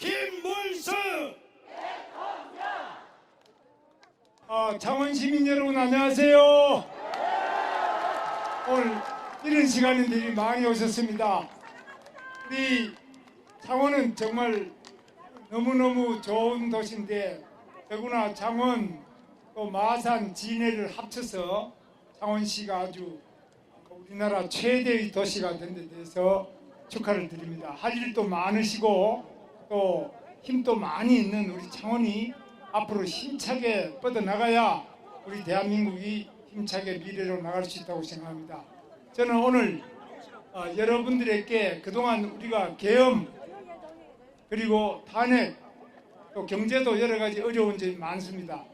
김문수 창원 시민 여러분 안녕하세요. 오늘 이런 시간인들이 많이 오셨습니다. 우리 창원은 정말 너무너무 좋은 도시인데 더구나 창원 또 마산 진해를 합쳐서 창원시가 아주 우리나라 최대의 도시가 된 데 대해서 축하를 드립니다. 할 일도 많으시고 또 힘도 많이 있는 우리 창원이 앞으로 힘차게 뻗어나가야 우리 대한민국이 힘차게 미래로 나갈 수 있다고 생각합니다. 저는 오늘 여러분들에게 그동안 우리가 계엄 그리고 탄핵 또 경제도 여러 가지 어려운 점이 많습니다.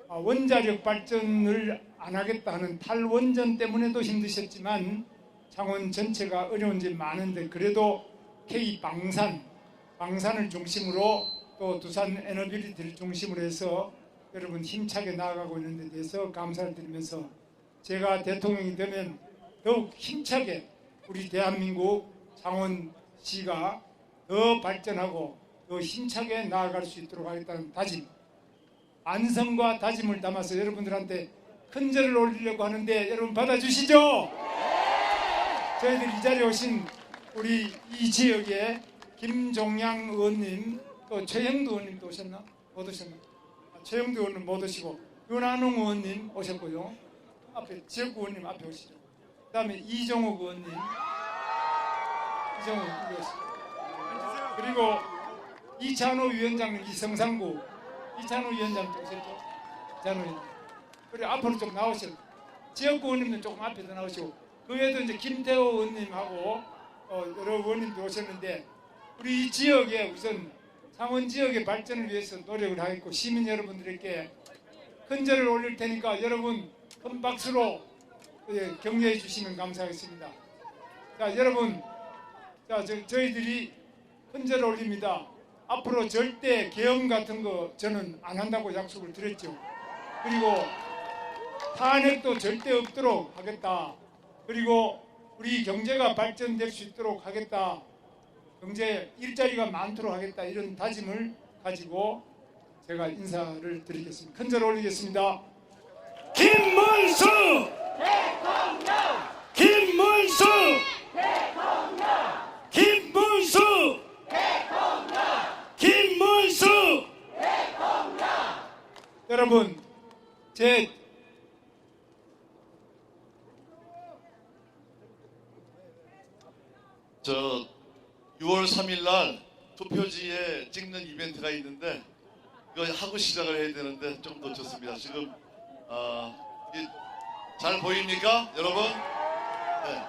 원자력 발전을 안 하겠다 하는 탈원전 때문에도 힘드셨지만 창원 전체가 어려운 점이 많은데 그래도 방산을 중심으로 또 두산 에너빌리티를 중심으로 해서 여러분 힘차게 나아가고 있는 데 대해서 감사를 드리면서 제가 대통령이 되면 더욱 힘차게 우리 대한민국 창원시가 더 발전하고 더 힘차게 나아갈 수 있도록 하겠다는 다짐, 안성과 다짐을 담아서 여러분들한테 큰절을 올리려고 하는데 여러분 받아주시죠? 저희들 이 자리에 오신 우리 이 지역의 김종양 의원님 또 최영두 의원님도 오셨나? 못 오셨나? 최영두 의원님 못 오시고 윤한홍 의원님 오셨고요. 앞에 지역구 의원님 앞에 오시죠. 그 다음에 이종욱 의원님 여기 오시죠. 그리고 이찬호 위원장님 이성상구 이찬호 위원장님 오셨죠? 이찬호 위원장. 그리고 앞으로 좀 나오시고 지역구 의원님도 조금 앞에 더 나오시고 그 외에도 이제 김태호 의원님하고 여러 의원님도 오셨는데 우리 이 지역에 우선 창원 지역의 발전을 위해서 노력을 하겠고 시민 여러분들에게 큰절을 올릴 테니까 여러분 큰 박수로 격려해 주시면 감사하겠습니다. 자 여러분 저희들이 큰절을 올립니다. 앞으로 절대 계엄 같은 거 저는 안 한다고 약속을 드렸죠. 그리고 탄핵도 절대 없도록 하겠다. 그리고 우리 경제가 발전될 수 있도록 하겠다. 경제 일자리가 많도록 하겠다. 이런 다짐을 가지고 제가 인사를 드리겠습니다. 큰절 올리겠습니다. 김문수 대통령! 김문수 대통령! 김문수 대통령! 김문수 대통령! 여러분 저 6월 3일 날 투표지에 찍는 이벤트가 있는데 이거 하고 시작을 해야 되는데 좀 놓쳤습니다. 지금 이게 잘 보입니까, 여러분? 네.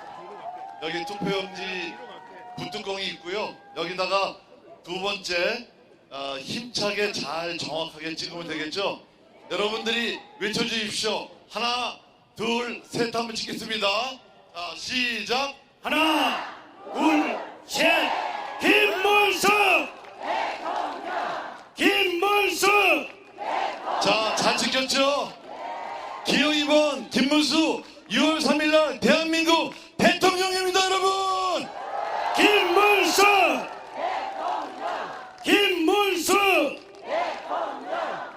여기 투표용지 붓뚜껑이 있고요. 여기다가 두 번째 힘차게 잘 정확하게 찍으면 되겠죠? 여러분들이 외쳐주십시오. 하나, 둘, 셋 한번 찍겠습니다. 자, 시작. 하나, 둘, 셋! 김문수! 대통령! 김문수! 자, 잘 찍혔죠? 기호 2번 김문수 6월 3일날 대한민국 대통령입니다, 여러분! 김문수! 대통령! 김문수! 대통령!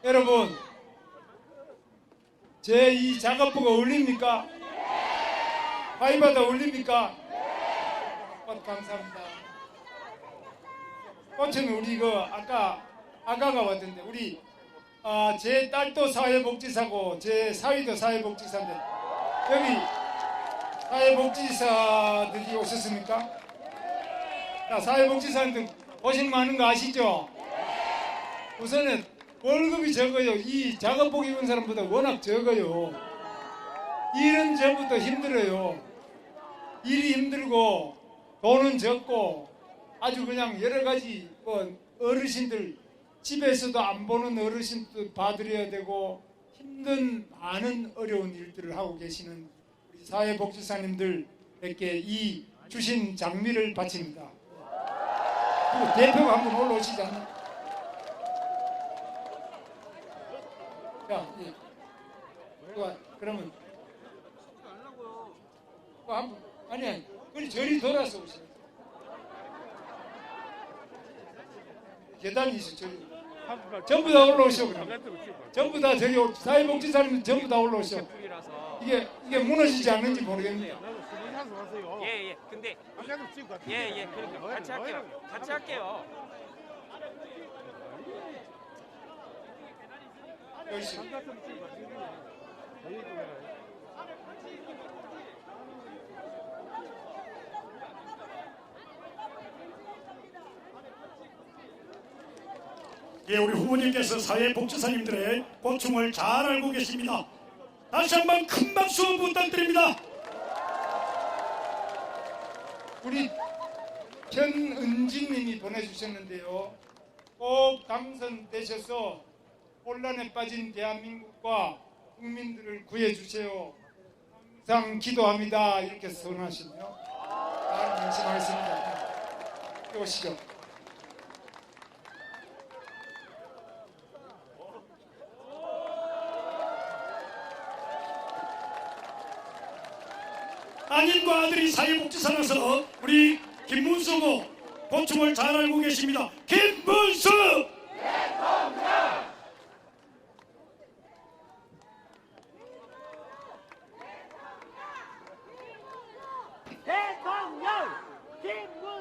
여러분, 제 이 작업부가 어울립니까? 화이바다 어울립니까? 감사합니다. 꽃은 우리 아까가 왔던데 우리 제 딸도 사회복지사고 제 사위도 사회복지사인데 여기 사회복지사들이 오셨습니까? 자, 사회복지사님들 고생 많은 거 아시죠? 우선은 월급이 적어요. 이 작업복 입은 사람보다 워낙 적어요. 일은 전부터 힘들어요. 일이 힘들고 돈은 적고 아주 그냥 여러 가지 어르신들 집에서도 안 보는 어르신도 봐드려야 되고 힘든 많은 어려운 일들을 하고 계시는 우리 사회복지사님들에게 이 주신 장미를 바칩니다. 그리고 대표가 한번 올라오시지 않나? 자, 예. 그러면 한번 아니 그리 저리 돌아서 오세요. 계단이 있어. 저기. 전부 다 올라오시오. 전부 다 저기 사회복지사님 전부 다 올라오시오. 이게 무너지지 않는지 모르겠네요. 예. 근데 예. 그러니까 같이 할게요. 같이 할게요. 열심히. 예, 우리 후보님께서 사회복지사님들의 고충을 잘 알고 계십니다. 다시 한번 큰 박수 부탁드립니다. 우리 현은진님이 보내주셨는데요. 꼭 당선되셔서 혼란에 빠진 대한민국과 국민들을 구해주세요. 항상 기도합니다. 이렇게 선언하시네요. 명심하겠습니다. 오시죠. 따님과 아들이 사회복지사라서 우리 김문수 후보 고충을 잘 알고 계십니다. 김문수!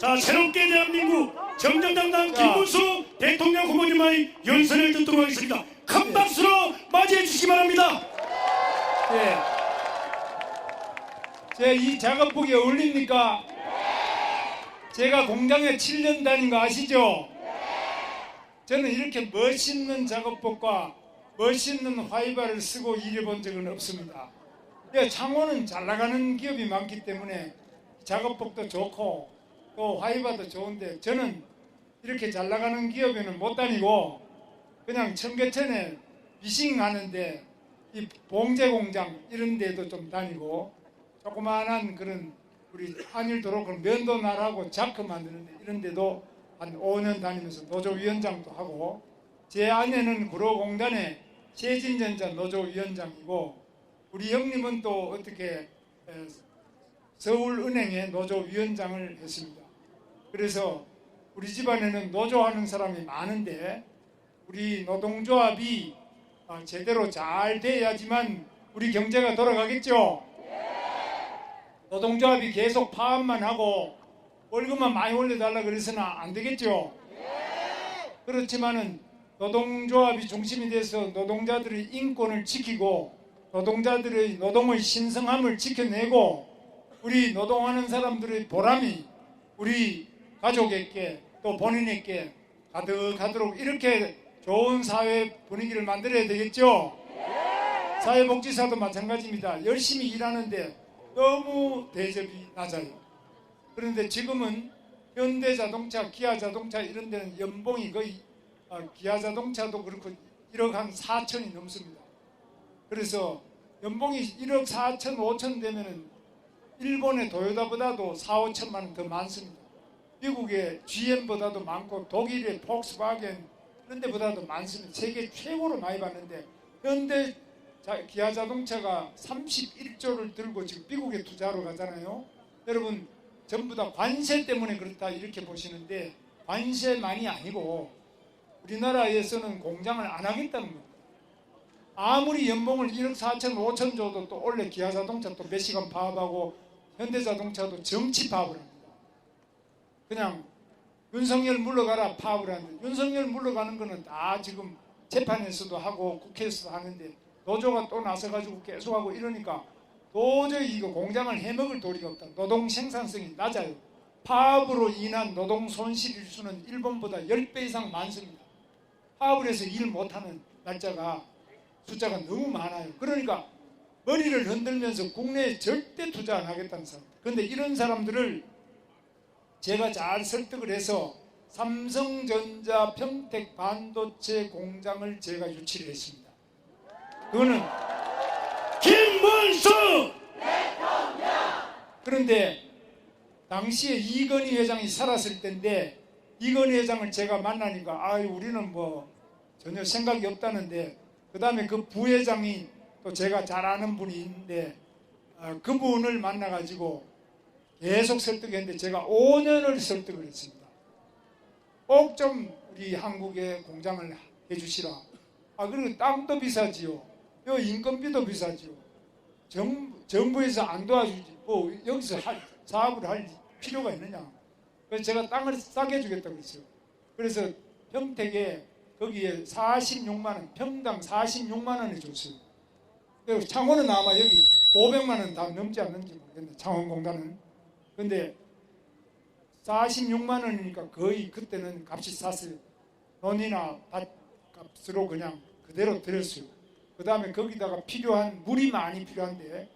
자, 새롭게 대한민국 정정당당 김문수 대통령 후보님의 연설을 듣도록 하겠습니다. 큰 박수로 맞이해 주시기 바랍니다. 예. 제 이 작업복이 어울립니까? 제가 공장에 7년 다닌 거 아시죠? 저는 이렇게 멋있는 작업복과 멋있는 화이바를 쓰고 일해본 적은 없습니다. 창원은 잘 나가는 기업이 많기 때문에 작업복도 좋고 또 화이바도 좋은데 저는 이렇게 잘 나가는 기업에는 못 다니고 그냥 청계천에 미싱하는데 이 봉제 공장 이런 데도 좀 다니고 조그마한 그런 우리 한일도로 그런 면도 날하고 자크 만드는데 이런 데도 한 5년 다니면서 노조위원장도 하고 제 아내는 구로공단의 세진전자 노조위원장이고 우리 형님은 또 어떻게 서울은행의 노조위원장을 했습니다. 그래서 우리 집안에는 노조하는 사람이 많은데 우리 노동조합이 제대로 잘 돼야지만 우리 경제가 돌아가겠죠. 노동조합이 계속 파업만 하고 월급만 많이 올려달라 그래서는 안 되겠죠. 그렇지만은 노동조합이 중심이 돼서 노동자들의 인권을 지키고 노동자들의 노동의 신성함을 지켜내고 우리 노동하는 사람들의 보람이 우리 가족에게 또 본인에게 가득하도록 이렇게 좋은 사회 분위기를 만들어야 되겠죠. 사회복지사도 마찬가지입니다. 열심히 일하는데 너무 대접이 낮아요. 그런데 지금은 현대자동차, 기아자동차 이런 데는 연봉이 거의 기아자동차도 그렇고 1억 한 4천이 넘습니다. 그래서 연봉이 1억 4천, 5천 되면은 일본의 도요타보다도 4, 5천만 원 더 많습니다. 미국의 GM보다도 많고 독일의 폭스바겐 이런 데보다도 많습니다. 세계 최고로 많이 받는데 현대 기아자동차가 31조를 들고 지금 미국에 투자하러 가잖아요. 여러분 전부 다 관세 때문에 그렇다 이렇게 보시는데 관세만이 아니고 우리나라에서는 공장을 안 하겠다는 겁니다. 아무리 연봉을 1억 4천 5천 줘도 또 원래 기아자동차 또 몇 시간 파업하고 현대자동차도 정치 파업을 합니다. 그냥 윤석열 물러가라 파업을 하는데 윤석열 물러가는 거는 다 지금 재판에서도 하고 국회에서도 하는데 노조가 또 나서가지고 계속하고 이러니까 도저히 이거 공장을 해먹을 도리가 없다. 노동 생산성이 낮아요. 파업으로 인한 노동 손실 일수는 일본보다 10배 이상 많습니다. 파업을 해서 일 못하는 날짜가 숫자가 너무 많아요. 그러니까 머리를 흔들면서 국내에 절대 투자 안 하겠다는 사람. 그런데 이런 사람들을 제가 잘 설득을 해서 삼성전자 평택 반도체 공장을 제가 유치를 했습니다. 그거는 김문수! 그런데 당시에 이건희 회장이 살았을 때인데 이건희 회장을 제가 만나니까 우리는 뭐 전혀 생각이 없다는데 그 다음에 그 부회장이 또 제가 잘 아는 분이 있는데 그분을 만나가지고 계속 설득했는데 제가 5년을 설득을 했습니다. 꼭 좀 우리 한국에 공장을 해주시라. 그리고 땅도 비싸지요. 요 인건비도 비싸지요. 정부에서 안 도와주지. 뭐 여기서 사업을 할 필요가 있느냐. 그래서 제가 땅을 싸게 주겠다고 했어요. 그래서 평택에 거기에 46만 원, 평당 46만 원을 줬어요. 그리고 창원은 아마 여기 500만 원 다 넘지 않는지 모르겠네. 창원공단은. 근데 46만 원이니까 거의 그때는 값이 쌌어요. 논이나 밭값으로 그냥 그대로 드렸어요. 그 다음에 거기다가 필요한 물이 많이 필요한데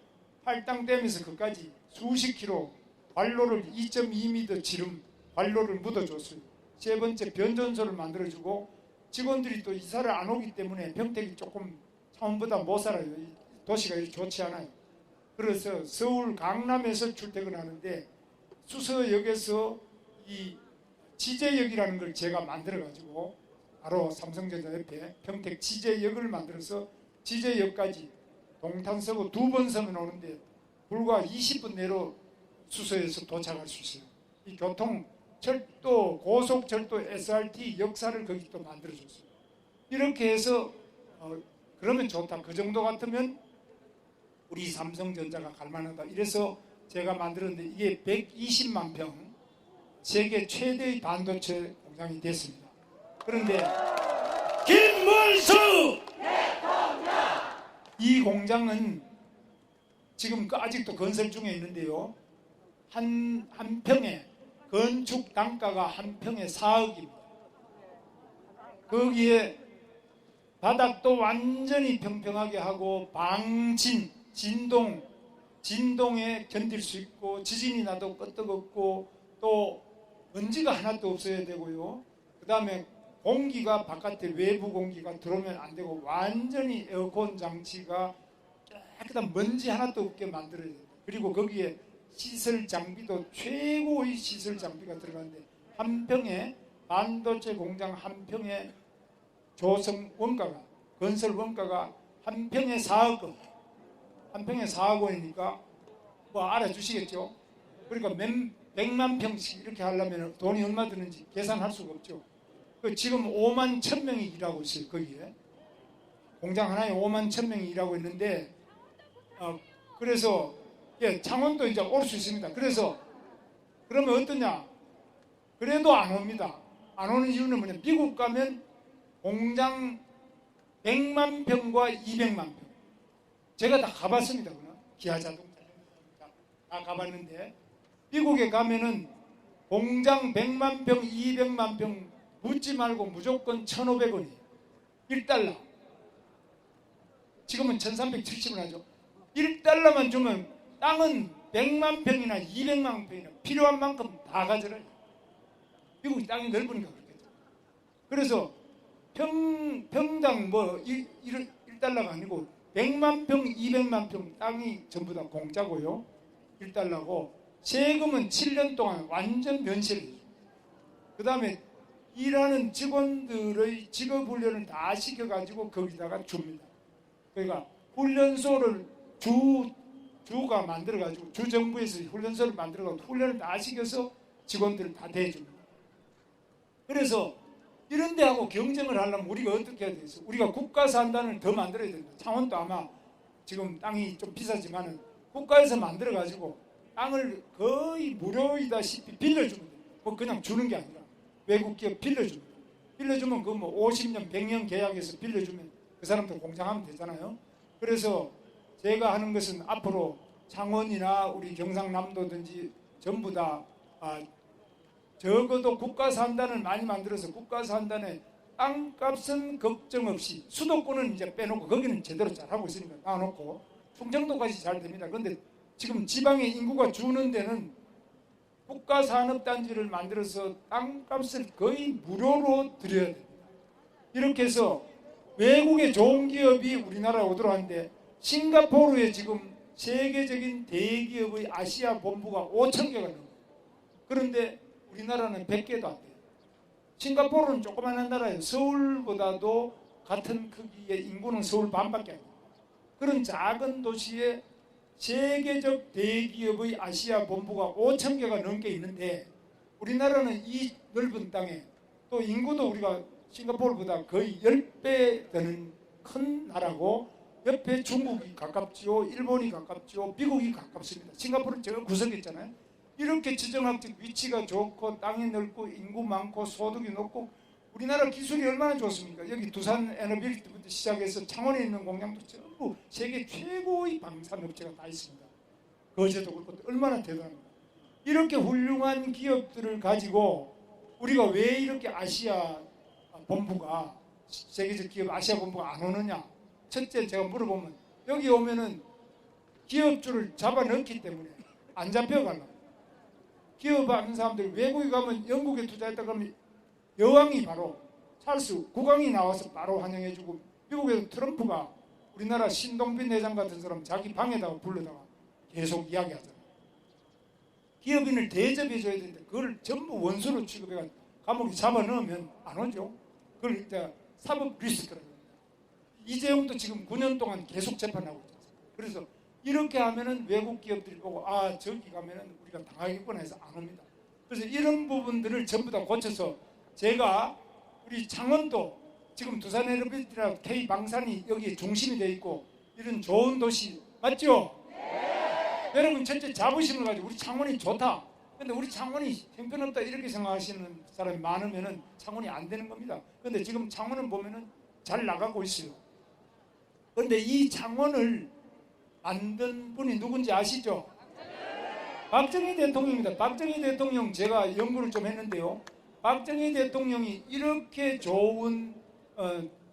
할당되면서 그까지 수십 킬로 관로를 2.2m 지름 관로를 묻어줬어요. 세 번째 변전소를 만들어주고 직원들이 또 이사를 안 오기 때문에 평택이 조금 창원보다 못 살아요. 도시가 좋지 않아요. 그래서 서울 강남에서 출퇴근하는데 수서역에서 이 지제역이라는 걸 제가 만들어가지고 바로 삼성전자 옆에 평택 지제역을 만들어서 지제역까지 동탄서고 2번 서면 오는데 불과 20분 내로 수서에서 도착할 수 있어요. 이 교통, 철도, 고속철도 SRT 역사를 거기 또 만들어줬어요. 이렇게 해서 그러면 좋다. 그 정도 같으면 우리 삼성전자가 갈만하다. 이래서 제가 만들었는데 이게 120만 평 세계 최대의 반도체 공장이 됐습니다. 그런데 김문수 이 공장은 지금 아직도 건설 중에 있는데요. 한 평에 건축 단가가 한 평에 4억입니다. 거기에 바닥도 완전히 평평하게 하고 방진, 진동에 견딜 수 있고 지진이 나도 끄떡없고 또 먼지가 하나도 없어야 되고요. 그 다음에 공기가 바깥에 외부 공기가 들어오면 안 되고 완전히 에어컨 장치가 깨끗한 먼지 하나도 없게 만들어야 돼요. 그리고 거기에 시설 장비도 최고의 시설 장비가 들어가는데 한 평에 반도체 공장 한 평에 조성 원가가 건설 원가가 한 평에 4억 원, 한 평에 4억 원이니까 뭐 알아주시겠죠? 그러니까 100만 평씩 이렇게 하려면 돈이 얼마 드는지 계산할 수가 없죠. 지금 5만 1,000명이 일하고 있어요. 거기에 공장 하나에 5만 1,000명이 일하고 있는데 그래서 창원도 이제 올 수 있습니다. 그래서 그러면 어떠냐? 그래도 안 옵니다. 안 오는 이유는 뭐냐? 미국 가면 공장 100만 평과 200만 평. 제가 다 가봤습니다. 기아자동차 다 가봤는데 미국에 가면은 공장 100만 평, 200만 평 묻지 말고 무조건 1,500원이에요. 1달러. 지금은 1,370원 하죠. 1달러만 주면 땅은 100만 평이나 200만 평이나 필요한 만큼 다 가져라요. 미국이 땅이 넓으니까 그렇겠죠. 그래서 평당 뭐 1달러가 아니고 100만 평, 200만 평 땅이 전부 다 공짜고요. 1달러고 세금은 7년 동안 완전 면세를 해요. 그 다음에 일하는 직원들의 직업훈련을 다 시켜가지고 거기다가 줍니다. 그러니까 훈련소를 주가 만들어가지고 주정부에서 훈련소를 만들어가지고 훈련을 다 시켜서 직원들을 다 대줍니다. 그래서 이런 데하고 경쟁을 하려면 우리가 어떻게 해야 되겠어? 우리가 국가산단을 더 만들어야 된다. 창원도 아마 지금 땅이 좀 비싸지만 국가에서 만들어가지고 땅을 거의 무료이다시피 빌려주면 돼요. 뭐 그냥 주는 게 아니라 외국 기업 빌려줍니다. 빌려주면 그 뭐 50년, 100년 계약해서 빌려주면 그 사람도 공장하면 되잖아요. 그래서 제가 하는 것은 앞으로 창원이나 우리 경상남도든지 전부 다 적어도 국가산단을 많이 만들어서 국가산단에 땅값은 걱정 없이 수도권은 이제 빼놓고 거기는 제대로 잘하고 있으니까 놔놓고 충청도까지 잘 됩니다. 그런데 지금 지방의 인구가 주는 데는 국가산업단지를 만들어서 땅값을 거의 무료로 드려야 됩니다. 이렇게 해서 외국의 좋은 기업이 우리나라에 오도록 하는데 싱가포르에 지금 세계적인 대기업의 아시아 본부가 5,000개가 넘어요. 그런데 우리나라는 100개도 안 돼요. 싱가포르는 조그마한 나라예요. 서울보다도 같은 크기의 인구는 서울 반밖에 안 돼요. 그런 작은 도시에 세계적 대기업의 아시아 본부가 5,000개가 넘게 있는데 우리나라는 이 넓은 땅에 또 인구도 우리가 싱가포르보다 거의 10배 되는 큰 나라고 옆에 중국이 가깝지요, 일본이 가깝지요, 미국이 가깝습니다. 싱가포르는 제가 구석에 있잖아요. 이렇게 지정학적 위치가 좋고 땅이 넓고 인구 많고 소득이 높고 우리나라 기술이 얼마나 좋습니까? 여기 두산 에너빌리티부터 시작해서 창원에 있는 공장도 전부 세계 최고의 방산업체가 다 있습니다. 거제도 그렇고 얼마나 대단합니다. 이렇게 훌륭한 기업들을 가지고 우리가 왜 이렇게 아시아 본부가 세계적 기업 아시아 본부가 안 오느냐? 첫째 제가 물어보면 여기 오면은 기업주를 잡아넣기 때문에 안 잡혀가려고. 기업하는 사람들 외국에 가면 영국에 투자했다 그러면 여왕이 바로 찰스 국왕이 나와서 바로 환영해주고 미국에서 트럼프가 우리나라 신동빈 회장 같은 사람 자기 방에다가 불러다가 계속 이야기하잖아요. 기업인을 대접해줘야 되는데 그걸 전부 원수로 취급해가지고 감옥에 잡아넣으면 안 오죠. 그걸 이제 사법 리스크라고 합니다. 이재용도 지금 9년 동안 계속 재판하고 있잖아요. 그래서 이렇게 하면은 외국 기업들이 보고 아 저기 가면은 우리가 당하겠구나 해서 안 옵니다. 그래서 이런 부분들을 전부 다 고쳐서 제가 우리 창원도 지금 두산 에너빌리티나 K 방산이 여기 중심이 돼 있고 이런 좋은 도시 맞죠? 네. 여러분 첫째 자부심을 가지고 우리 창원이 좋다. 근데 우리 창원이 형편없다 이렇게 생각하시는 사람이 많으면은 창원이 안 되는 겁니다. 근데 지금 창원은 보면은 잘 나가고 있어요. 근데 이 창원을 만든 분이 누군지 아시죠? 박정희 대통령입니다. 박정희 대통령 제가 연구를 좀 했는데요. 박정희 대통령이 이렇게 좋은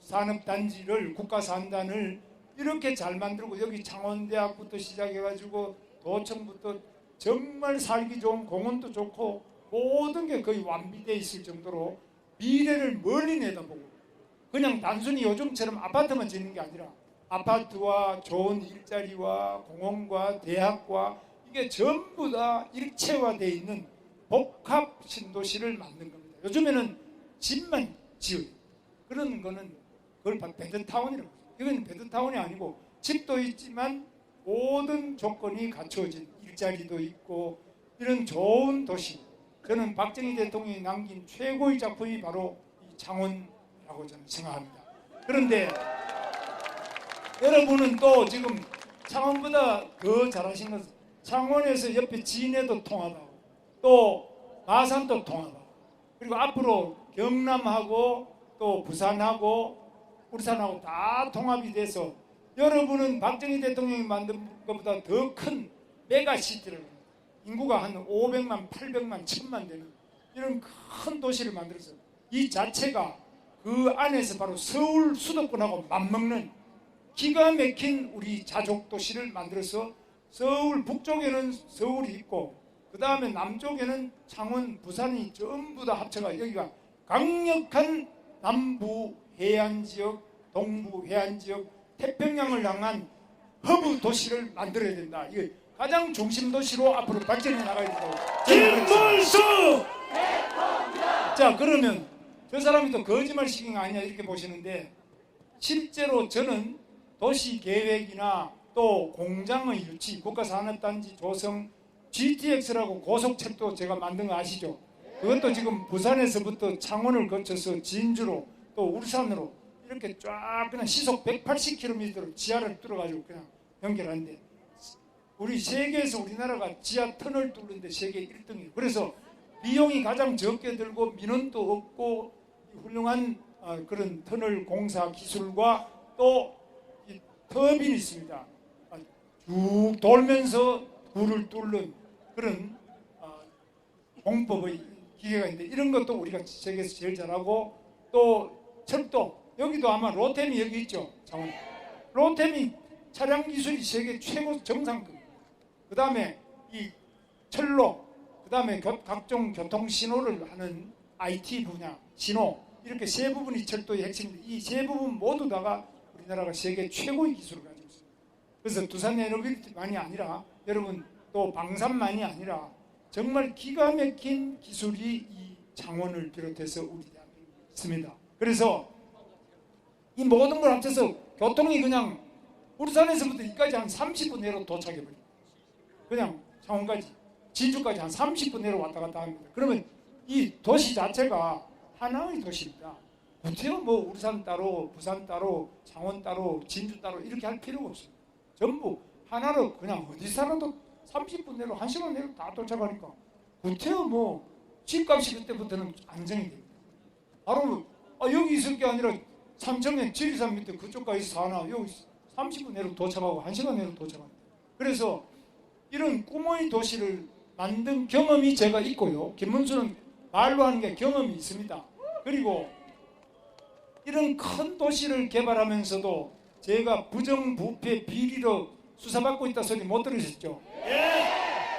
산업단지를 국가산단을 이렇게 잘 만들고 여기 창원대학부터 시작해가지고 도청부터 정말 살기 좋은 공원도 좋고 모든 게 거의 완비되어 있을 정도로 미래를 멀리 내다보고 그냥 단순히 요즘처럼 아파트만 짓는 게 아니라 아파트와 좋은 일자리와 공원과 대학과 이게 전부 다 일체화되어 있는 복합 신도시를 만든 겁니다. 요즘에는 집만 지어요. 그런 거는 그걸 베드타운이라고 해요. 이건 베드타운이 아니고 집도 있지만 모든 조건이 갖춰진 일자리도 있고 이런 좋은 도시. 저는 박정희 대통령이 남긴 최고의 작품이 바로 이 창원이라고 저는 생각합니다. 그런데 여러분은 또 지금 창원보다 더 잘하신 것은 창원에서 옆에 진해도 통하다고 또 마산도 통하다고 그리고 앞으로 경남하고 또 부산하고 울산하고 다 통합이 돼서 여러분은 박정희 대통령이 만든 것보다 더 큰 메가시티를 인구가 한 500만, 800만, 1000만 되는 이런 큰 도시를 만들어서 이 자체가 그 안에서 바로 서울 수도권하고 맞먹는 기가 막힌 우리 자족 도시를 만들어서 서울 북쪽에는 서울이 있고 그 다음에 남쪽에는 창원, 부산이 전부 다 합쳐가 여기가 강력한 남부 해안지역, 동부 해안지역, 태평양을 향한 허브 도시를 만들어야 된다. 이게 가장 중심 도시로 앞으로 발전해 나가야 된다고. 김문수! 자 그러면 저 사람이 또 거짓말식인 거 아니냐 이렇게 보시는데 실제로 저는 도시 계획이나 또 공장의 유치, 국가산업단지 조성, GTX라고 고속철도 제가 만든 거 아시죠? 그것도 지금 부산에서부터 창원을 거쳐서 진주로 또 울산으로 이렇게 쫙 그냥 시속 180km로 지하를 뚫어가지고 그냥 연결하는데 우리 세계에서 우리나라가 지하 터널 뚫는데 세계 1등이에요. 그래서 비용이 가장 적게 들고 민원도 없고 훌륭한 그런 터널 공사 기술과 또 터빈이 있습니다. 쭉 돌면서 굴을 뚫는 그런 공법의 기계가 있는데 이런 것도 우리가 세계에서 제일 잘하고 또 철도 여기도 아마 로템이 여기 있죠. 창원. 로템이 차량 기술이 세계 최고 정상급. 그 다음에 이 철로, 그 다음에 각종 교통 신호를 하는 IT 분야, 신호 이렇게 세 부분이 철도의 핵심인데 이 세 부분 모두 다가 우리나라가 세계 최고의 기술을 가지고 있습니다. 그래서 두산 에너빌리티만이 아니라 여러분 또 방산만이 아니라 정말 기가 막힌 기술이 이 창원을 비롯해서 우리 대한민국에 있습니다. 그래서 이 모든 걸 합쳐서 교통이 그냥 울산에서부터 여기까지 한 30분 내로 도착해버립니다. 그냥 창원까지 진주까지 한 30분 내로 왔다 갔다 합니다. 그러면 이 도시 자체가 하나의 도시입니다. 구태여 뭐 울산 따로, 부산 따로, 창원 따로, 진주 따로 이렇게 할 필요가 없습니다. 전부 하나로 그냥 어디 살아도 30분 내로 1시간 내로 다 도착하니까 구태여 뭐 집값이 그때부터는 안정이 됩니다. 바로 여기 있을 게 아니라 삼청면 지리산 밑에 그쪽까지 사나 여기 30분 내로 도착하고 1시간 내로 도착합니다. 그래서 이런 꿈의 도시를 만든 경험이 제가 있고요. 김문수는 말로 하는 게 경험이 있습니다. 그리고 이런 큰 도시를 개발하면서도 제가 부정부패 비리로 수사받고 있다 소리 못 들으셨죠?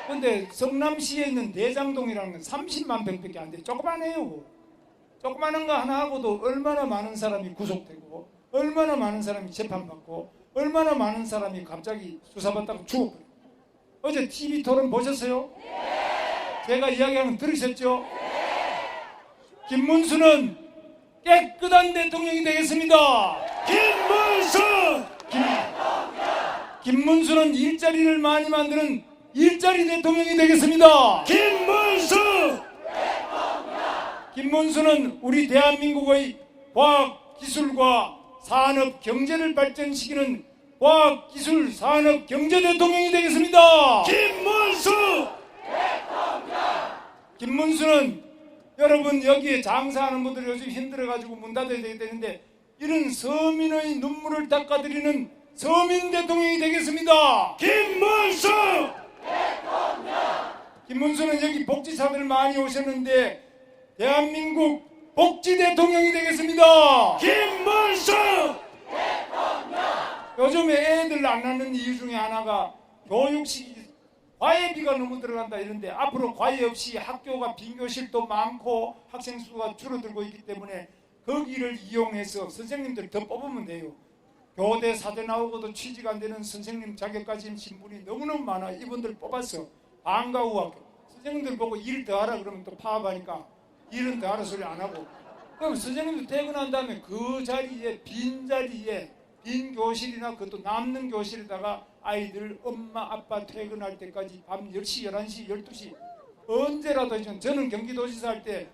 근데 성남시에 있는 대장동이라는 건 30만 평밖에 안 돼. 조그만해요. 조그마한 거 하나 하고도 얼마나 많은 사람이 구속되고 얼마나 많은 사람이 재판받고 얼마나 많은 사람이 갑자기 수사받다가 죽어버려요. 어제 TV 토론 보셨어요? 제가 이야기하는 거 들으셨죠? 김문수는 깨끗한 대통령이 되겠습니다. 김문수는 일자리를 많이 만드는 일자리 대통령이 되겠습니다. 김문수는 우리 대한민국의 과학, 기술과 산업, 경제를 발전시키는 과학, 기술, 산업, 경제 대통령이 되겠습니다. 김문수는 여러분 여기에 장사하는 분들 요즘 힘들어가지고 문 닫아야 되는데 이런 서민의 눈물을 닦아드리는 서민 대통령이 되겠습니다. 김문수는 여기 복지사들 많이 오셨는데 대한민국 복지 대통령이 되겠습니다. 요즘에 애들 안 낳는 이유 중에 하나가 교육시 과외비가 너무 들어간다 이런데 앞으로 과외 없이 학교가 빈 교실도 많고 학생 수가 줄어들고 있기 때문에 거기를 이용해서 선생님들 더 뽑으면 돼요. 교대 사대 나오고도 취직 안 되는 선생님 자격 가진 신분이 너무너무 많아. 이분들 뽑았어. 방과 후 학교. 선생님들 보고 일 더 하라 그러면 또 파업하니까 일은 더 하라 소리 안 하고. 그럼 선생님들 퇴근한 다음에 그 자리에 빈 자리에 빈 교실이나 그것도 남는 교실에다가 아이들 엄마 아빠 퇴근할 때까지 밤 10시 11시 12시 언제라도 저는 경기도지사 할 때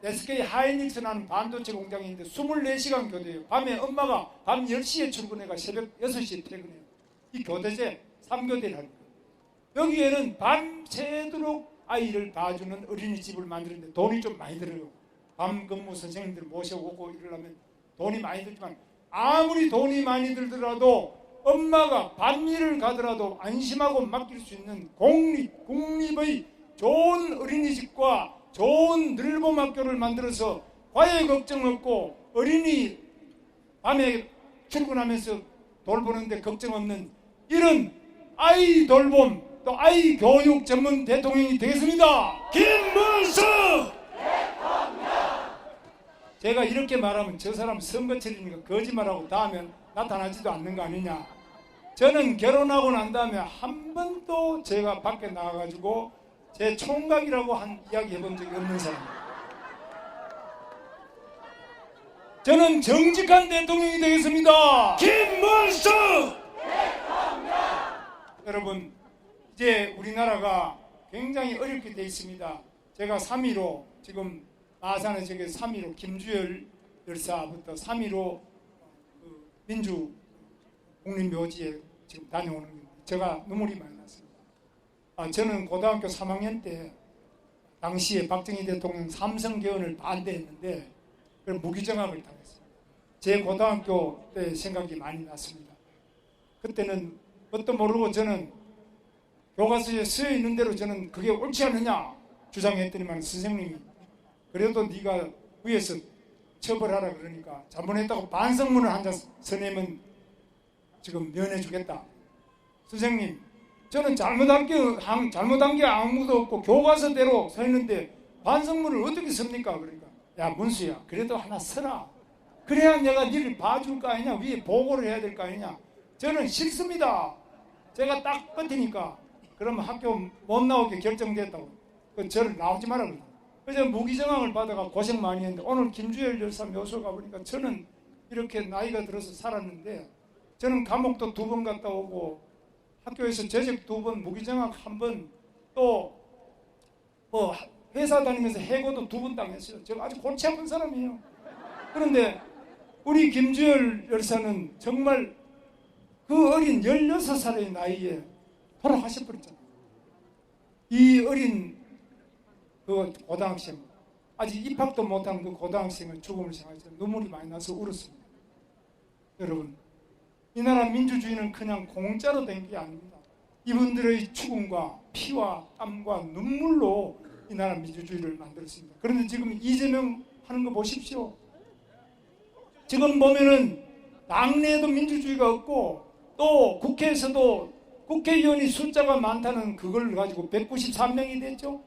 SK 하이닉스라는 반도체 공장이 있는데 24시간 교대해요. 밤에 엄마가 밤 10시에 출근해가 새벽 6시에 퇴근해요. 이 교대제 3교대를 하는 거예요. 여기에는 밤새도록 아이를 봐주는 어린이집을 만드는데 돈이 좀 많이 들어요. 밤 근무 선생님들 모셔오고 이러려면 돈이 많이 들지만 아무리 돈이 많이 들더라도 엄마가 밤일을 가더라도 안심하고 맡길 수 있는 국립의 좋은 어린이집과 좋은 늘봄학교를 만들어서 과외 걱정 없고 어린이 밤에 출근하면서 돌보는데 걱정 없는 이런 아이 돌봄 또 아이 교육 전문 대통령이 되겠습니다. 김문수 제가 이렇게 말하면 저 사람 선거철이니까 거짓말하고 다음에 나타나지도 않는 거 아니냐. 저는 결혼하고 난 다음에 한 번도 제가 밖에 나가가지고 제 총각이라고 한 이야기 해본 적이 없는 사람입니다. 저는 정직한 대통령이 되겠습니다. 김문수 여러분 이제 우리나라가 굉장히 어렵게 돼 있습니다. 제가 3.15 지금 마산에 저게 3.15 김주열 열사부터 3.15 민주 국립묘지에 지금 다녀오는 겁니다. 제가 눈물이 많이 났습니다. 저는 고등학교 3학년 때 당시에 박정희 대통령 삼성 개헌을 반대했는데 그걸 무기정학을 당했습니다. 제 고등학교 때 생각이 많이 났습니다. 그때는 뭣도 모르고 저는 교과서에 쓰여 있는 대로 저는 그게 옳지 않느냐 주장했더니만 선생님이 그래도 네가 위에서 처벌하라 그러니까 잘못했다고 반성문을 한 장 써내면 지금 면해주겠다. 선생님 저는 잘못한 게 아무도 없고 교과서대로 서 있는데 반성문을 어떻게 씁니까? 그러니까 야 문수야 그래도 하나 써라. 그래야 내가 니를 봐줄 거 아니냐. 위에 보고를 해야 될 거 아니냐. 저는 싫습니다. 제가 딱 버티니까 그러면 학교 못 나오게 결정됐다고. 저를 나오지 말라 그러더라고요. 그래서 무기정학을 받아가 고생 많이 했는데 오늘 김주열 열사 묘소 가보니까 저는 이렇게 나이가 들어서 살았는데 저는 감옥도 2번 갔다 오고 학교에서 제적 2번 무기정학 1번 또 뭐 회사 다니면서 해고도 2번 당했어요. 제가 아주 골치 아픈 사람이에요. 그런데 우리 김주열 열사는 정말 그 어린 16살의 나이에 돌아가셔버렸잖아요. 이 어린 그 고등학생, 아직 입학도 못한 그 고등학생의 죽음을 생각해서 눈물이 많이 나서 울었습니다. 여러분, 이 나라 민주주의는 그냥 공짜로 된 게 아닙니다. 이분들의 죽음과 피와 땀과 눈물로 이 나라 민주주의를 만들었습니다. 그런데 지금 이재명 하는 거 보십시오. 지금 보면은 당내에도 민주주의가 없고 또 국회에서도 국회의원이 숫자가 많다는 그걸 가지고 193명이 됐죠.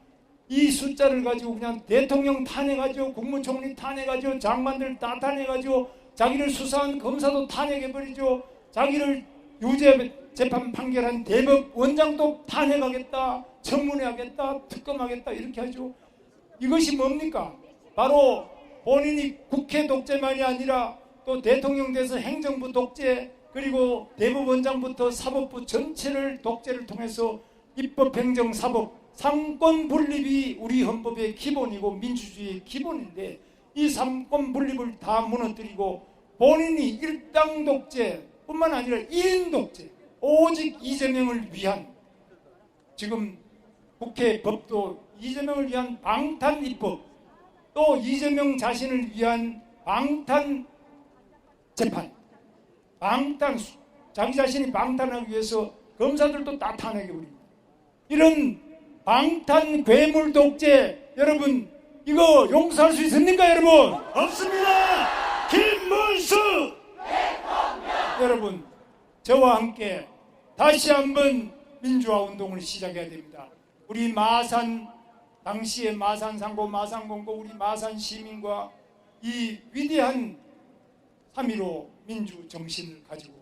이 숫자를 가지고 그냥 대통령 탄핵하죠. 국무총리 탄핵하죠. 장관들 다 탄핵하죠. 자기를 수사한 검사도 탄핵해버리죠. 자기를 유죄 재판 판결한 대법원장도 탄핵하겠다, 청문회하겠다, 특검하겠다 이렇게 하죠. 이것이 뭡니까? 바로 본인이 국회 독재만이 아니라 또 대통령 돼서 행정부 독재, 그리고 대법원장부터 사법부 전체를 독재를 통해서 입법, 행정, 사법, 삼권 분립이 우리 헌법의 기본이고 민주주의의 기본인데 이 삼권 분립을 다 무너뜨리고 본인이 일당 독재 뿐만 아니라 1인 독재, 오직 이재명을 위한, 지금 국회 법도 이재명을 위한 방탄 입법, 또 이재명 자신을 위한 방탄 재판, 방탄, 자기 자신이 방탄하기 위해서 검사들도 다 탄핵해버립니다. 이런 방탄 괴물 독재, 여러분 이거 용서할 수 있습니까 여러분? 없습니다. 김문수 여러분, 저와 함께 다시 한번 민주화 운동을 시작해야 됩니다. 우리 마산, 당시의 마산 상고, 마산 공고, 우리 마산 시민과 이 위대한 3.15 민주 정신을 가지고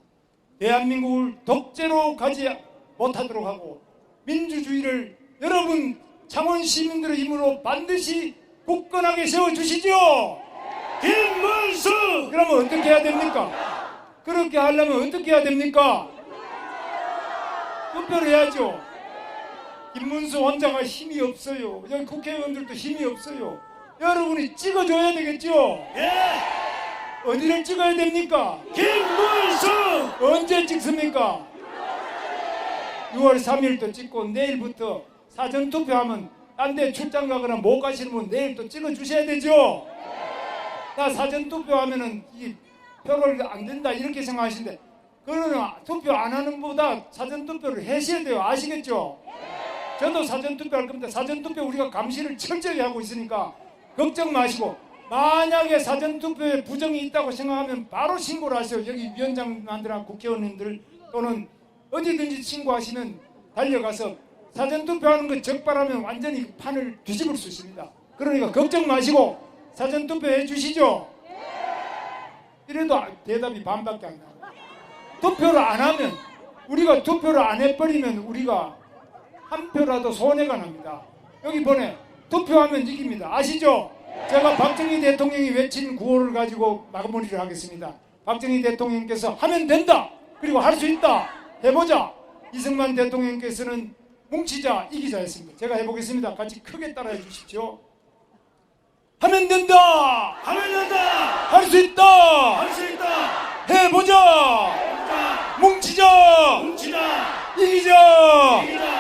대한민국을 독재로 가지 못하도록 하고 민주주의를 여러분 창원 시민들의 힘으로 반드시 굳건하게 세워주시죠. 김문수 그러면 어떻게 해야 됩니까? 그렇게 하려면 어떻게 해야 됩니까? 투표를 해야죠. 김문수 혼자가 힘이 없어요. 여기 국회의원들도 힘이 없어요. 여러분이 찍어줘야 되겠죠? 예 어디를 찍어야 됩니까? 김문수 언제 찍습니까? 6월 3일도 찍고 내일부터 사전투표하면 딴 데 출장 가거나 못 가시는 분 내일 또 찍어주셔야 되죠? 나 사전투표하면은 이 표를 안 된다 이렇게 생각하시는데 그러면 투표 안 하는 보다 사전투표를 하셔야 돼요. 아시겠죠? 저도 사전투표 할 겁니다. 사전투표 우리가 감시를 철저히 하고 있으니까 걱정 마시고 만약에 사전투표에 부정이 있다고 생각하면 바로 신고를 하세요. 여기 위원장님들이나 국회의원님들 또는 어디든지 신고하시면 달려가서 사전투표하는 거 적발하면 완전히 판을 뒤집을 수 있습니다. 그러니까 걱정 마시고 사전투표 해주시죠. 이래도 대답이 반밖에 안 나와요. 투표를 안 하면, 우리가 투표를 안 해버리면 우리가 한 표라도 손해가 납니다. 여기 보내 투표하면 이깁니다. 아시죠? 제가 박정희 대통령이 외친 구호를 가지고 마무리를 하겠습니다. 박정희 대통령께서 하면 된다, 그리고 할 수 있다, 해보자. 이승만 대통령께서는 뭉치자 이기자 했습니다. 제가 해보겠습니다. 같이 크게 따라해 주십시오. 하면 된다, 하면 된다 할 수 있다, 할 수 있다 해보자, 자 뭉치자 뭉치자 이기자. 이기자